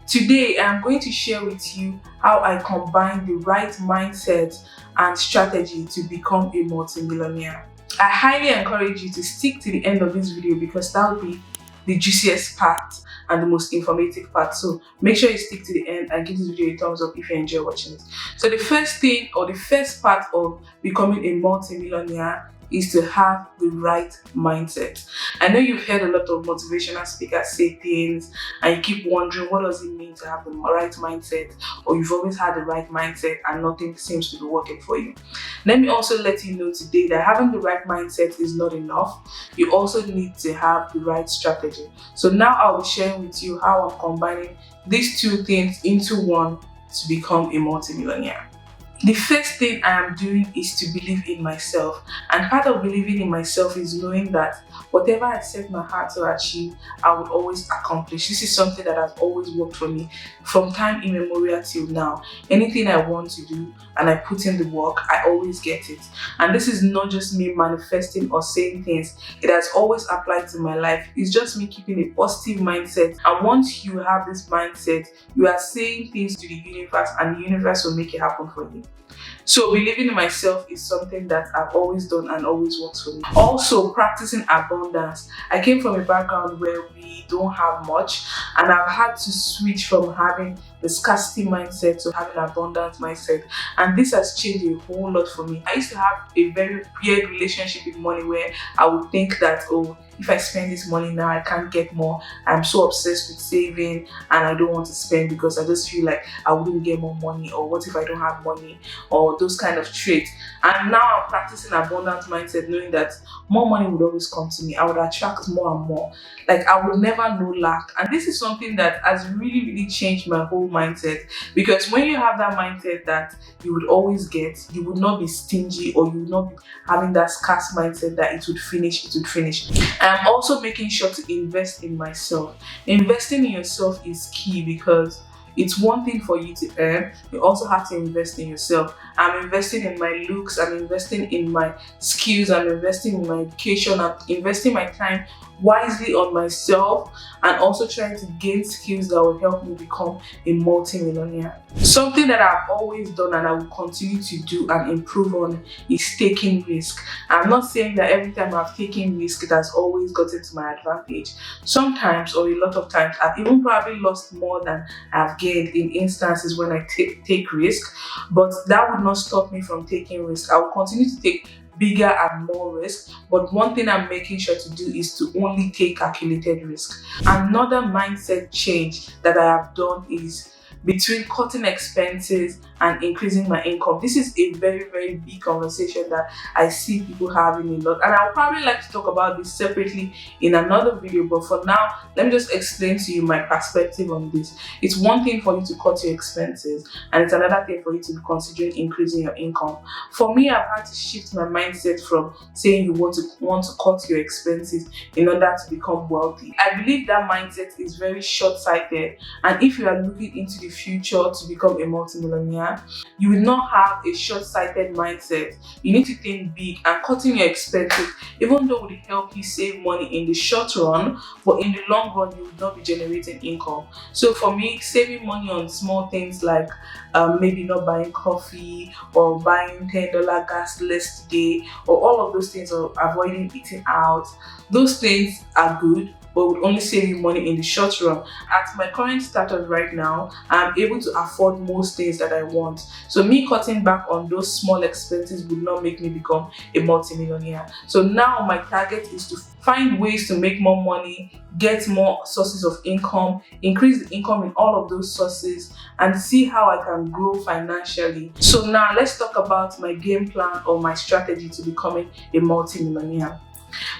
Today, I'm going to share with you how I combine the right mindset and strategy to become a multimillionaire. I highly encourage you to stick to the end of this video because that will be the juiciest part and the most informative part. So make sure you stick to the end and give this video a thumbs up if you enjoy watching it. So the first thing or the first part of becoming a multimillionaire is to have the right mindset. I know you've heard a lot of motivational speakers say things and you keep wondering what does it mean to have the right mindset, or you've always had the right mindset and nothing seems to be working for you. Let me also let you know today that having the right mindset is not enough. You also need to have the right strategy. So now I'll be sharing with you how I'm combining these two things into one to become a multimillionaire. The first thing I am doing is to believe in myself, and part of believing in myself is knowing that whatever I set my heart to achieve, I will always accomplish. This is something that has always worked for me from time immemorial till now. Anything I want to do and I put in the work, I always get it. And this is not just me manifesting or saying things, it has always applied to my life. It's just me keeping a positive mindset, and once you have this mindset, you are saying things to the universe and the universe will make it happen for you. So believing in myself is something that I've always done and always works for me. Also, practicing abundance. I came from a background where we don't have much, and I've had to switch from having the scarcity mindset to having an abundance mindset, and this has changed a whole lot for me. I used to have a very weird relationship with money where I would think that, oh, if I spend this money now, I can't get more. I'm so obsessed with saving and I don't want to spend because I just feel like I wouldn't get more money, or what if I don't have money, or those kind of traits. And now I'm practicing abundance mindset, knowing that more money would always come to me. I would attract more and more. Like, I would never know lack. And this is something that has really changed my whole mindset, because when you have that mindset that you would always get, you would not be stingy, or you would not be having that scarce mindset that it would finish. I'm also making sure to invest in myself. Investing in yourself is key, because it's one thing for you to earn, you also have to invest in yourself. I'm investing in my looks, I'm investing in my skills, I'm investing in my education, I'm investing my time wisely on myself, and also trying to gain skills that will help me become a multi-millionaire. Something that I've always done and I will continue to do and improve on is taking risk. I'm not saying that every time I've taken risk it has always gotten to my advantage. Sometimes, or a lot of times, I've even probably lost more than I've gained in instances when I take risk, but that would not stop me from taking risk. I will continue to take bigger and more risk, but one thing I'm making sure to do is to only take calculated risk. Another mindset change that I have done is between cutting expenses and increasing my income. This is a very big conversation that I see people having a lot, and I'll probably like to talk about this separately in another video, but for now let me just explain to you my perspective on this. It's one thing for you to cut your expenses, and it's another thing for you to be considering increasing your income. For me, I've had to shift my mindset from saying you want to cut your expenses in order to become wealthy. I believe that mindset is very short-sighted, and if you are looking into the future to become a multimillionaire, you will not have a short-sighted mindset. You need to think big, and cutting your expenses, even though it will help you save money in the short run, but in the long run you will not be generating income. So for me, saving money on small things like maybe not buying coffee, or buying $10 gas less today, or all of those things, or avoiding eating out, those things are good, but would only save you money in the short run. At my current status right now, I'm able to afford most things that I want. So me cutting back on those small expenses would not make me become a multimillionaire. So now my target is to find ways to make more money, get more sources of income, increase the income in all of those sources, and see how I can grow financially. So now let's talk about my game plan or my strategy to becoming a multimillionaire.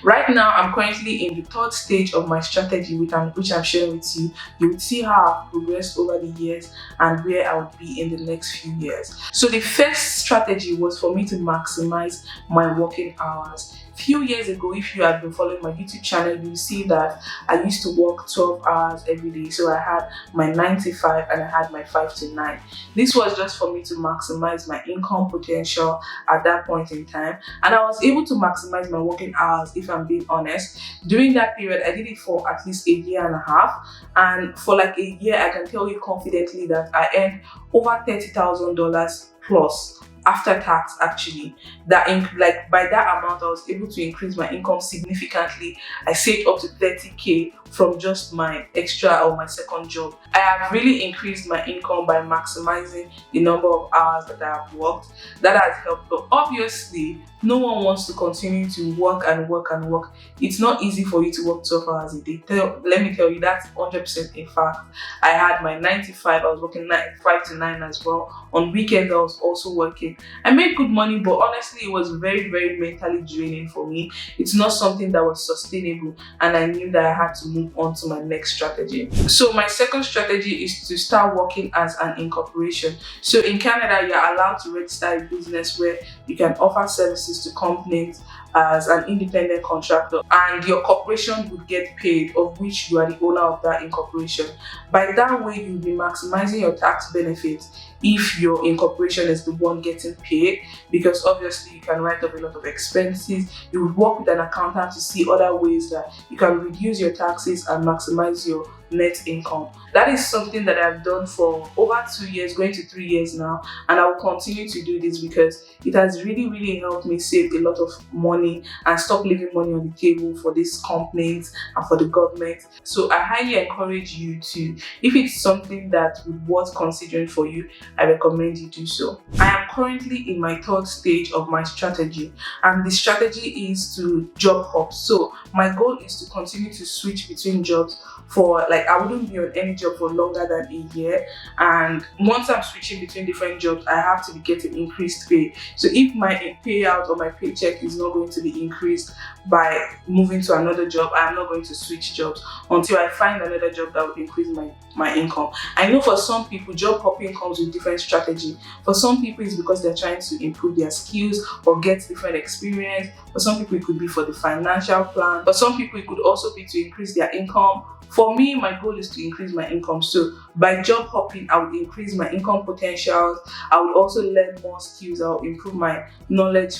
Right now, I'm currently in the third stage of my strategy, which I'm sharing with you. You will see how I've progressed over the years and where I would be in the next few years. So the first strategy was for me to maximize my working hours. few years ago, if you had been following my YouTube channel, you will see that I used to work 12 hours every day. So I had my 9 to 5 and I had my 5 to 9. This was just for me to maximize my income potential at that point in time. And I was able to maximize my working hours, if I'm being honest. During that period, I did it for at least a year and a half. And for like a year, I can tell you confidently that I earned over $30,000 plus after tax, actually. Like by that amount, I was able to increase my income significantly. I saved up to 30K from just my extra or my second job. I have really increased my income by maximizing the number of hours that I have worked. That has helped, but obviously no one wants to continue to work and work and work. It's not easy for you to work 12 hours a day. Let me tell you, that's 100% a fact. I had my 9 to 5, I was working 5 to 9 as well. On weekends, I was also working. I made good money, but honestly, it was very, very mentally draining for me. It's not something that was sustainable, and I knew that I had to move on to my next strategy. So my second strategy is to start working as an incorporation. So in Canada, you're allowed to register a business where you can offer services to companies as an independent contractor, and your corporation would get paid, of which you are the owner of that incorporation. By that way, you'll be maximizing your tax benefits if your incorporation is the one getting paid, because obviously you can write off a lot of expenses. You would work with an accountant to see other ways that you can reduce your taxes and maximize your net income. That is something that I've done for over 2 years, going to 3 years now, and I will continue to do this because it has really, really helped me save a lot of money and stop leaving money on the table for these companies and for the government. So I highly encourage you to, if it's something that would worth considering for you, I recommend you do so. I am currently in my third stage of my strategy, and the strategy is to job hop. So my goal is to continue to switch between jobs for, like, I wouldn't be on any job for longer than a year, and once I'm switching between different jobs, I have to be getting increased pay. So if my payout or my paycheck is not going to be increased by moving to another job, I'm not going to switch jobs until I find another job that will increase my income. I know for some people, job hopping comes with different strategy. For some people, it's because they're trying to improve their skills or get different experience. For some people, it could be for the financial plan. For some people, it could also be to increase their income. For me, my goal is to increase my income. So by job hopping, I would increase my income potentials. I would also learn more skills. I'll improve my knowledge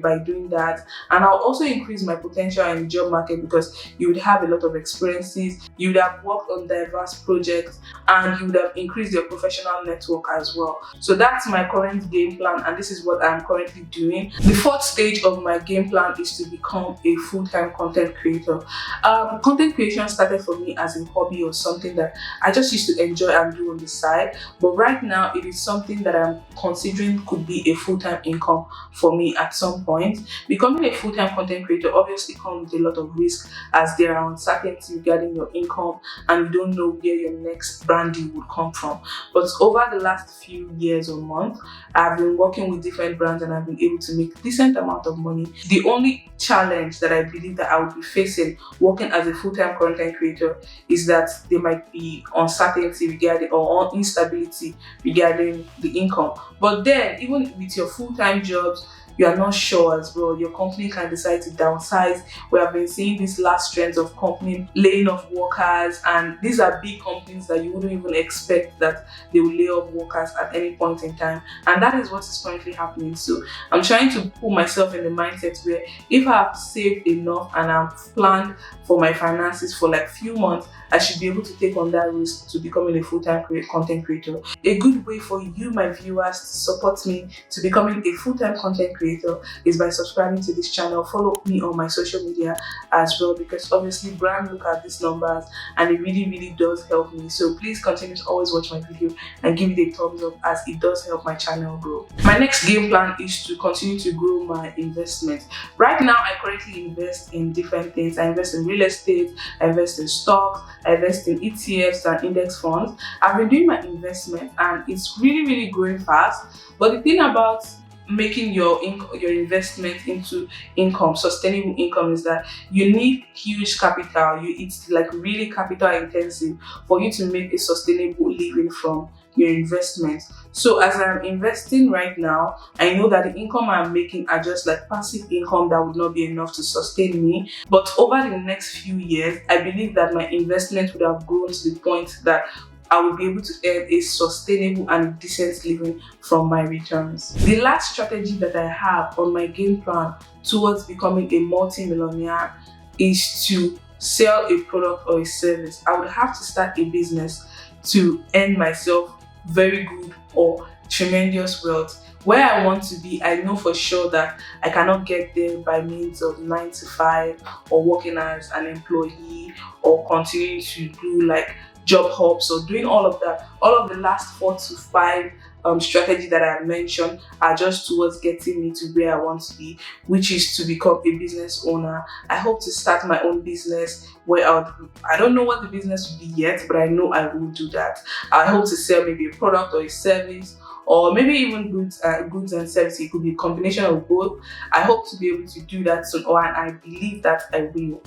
by doing that. And I'll also increase my potential in the job market because you would have a lot of experiences. You would have worked on diverse projects, and you would have increased your professional network as well. So that's my current game plan, and this is what I'm currently doing. The fourth stage of my game plan is to become a full-time content creator. Content creation started for me as a hobby or something that I just used to enjoy and do on the side, but right now it is something that I'm considering could be a full-time income for me at some point. Becoming a full-time content creator obviously comes with a lot of risk, as there are uncertainty regarding your income and you don't know where your next brand deal would come from. But over the last few years or months, I've been working with different brands and I've been able to make a decent amount of money. The only challenge that I believe that I would be facing working as a full-time content creator is that there might be uncertainty regarding or instability regarding the income. But then, even with your full-time jobs, you are not sure as well. Your company can decide to downsize. We have been seeing these last trends of company laying off workers, and these are big companies that you wouldn't even expect that they will lay off workers at any point in time. And that is what is currently happening. So I'm trying to put myself in the mindset where if I have saved enough and I've planned for my finances for like few months, I should be able to take on that risk to becoming a full-time content creator. A good way for you, my viewers, to support me to becoming a full-time content creator is by subscribing to this channel. Follow me on my social media as well, because obviously brands look at these numbers and it really, really does help me. So please continue to always watch my video and give it a thumbs up, as it does help my channel grow. My next game plan is to continue to grow my investments. Right now, I currently invest in different things. I invest in real estate, I invest in stocks, I invest in ETFs and index funds. I've been doing my investment and it's really, really growing fast. But the thing about making your investment into income, sustainable income, is that you need huge capital. It's like really capital intensive for you to make a sustainable living from your investment. So as I'm investing right now, I know that the income I'm making are just like passive income that would not be enough to sustain me. But over the next few years, I believe that my investment would have grown to the point that I will be able to earn a sustainable and decent living from my returns. The last strategy that I have on my game plan towards becoming a multi-millionaire is to sell a product or a service. I would have to start a business to earn myself very good or tremendous wealth. Where I want to be, I know for sure that I cannot get there by means of 9 to 5 or working as an employee or continuing to do like job hops or doing all of that. All of the last 4 to 5 strategy that I mentioned are just towards getting me to where I want to be, which is to become a business owner. I hope to start my own business where I don't know what the business will be yet, but I know I will do that. I hope to sell maybe a product or a service, or maybe even goods and services. It could be a combination of both. I hope to be able to do that soon, and I believe that I will.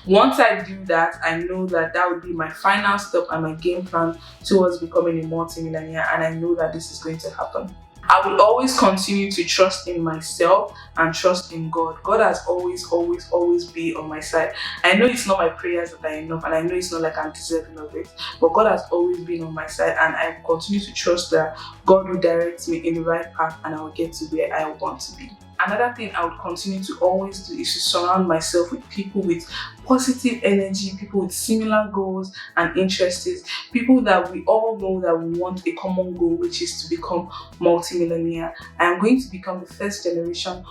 Once I do that, I know that that would be my final step and my game plan towards becoming a multi-millionaire, and I know that this is going to happen. I will always continue to trust in myself and trust in God. God has always been on my side. I know it's not my prayers that are enough, and I know it's not like I'm deserving of it, but God has always been on my side, and I continue to trust that God will direct me in the right path and I will get to where I want to be. Another thing I would continue to always do is to surround myself with people with positive energy, people with similar goals and interests, people that we all know that we want a common goal, which is to become multi-millionaire. I am going to become the first generation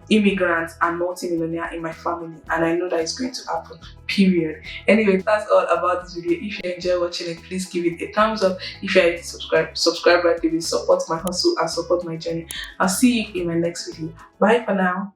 immigrant and multi-millionaire in my family, and I know that it's going to happen, period. Anyway, that's all about this video. If you enjoy watching it, please give it a thumbs up. If you're ready to subscribe right away, support my hustle and support my journey. I'll see you in my next video. Bye for now.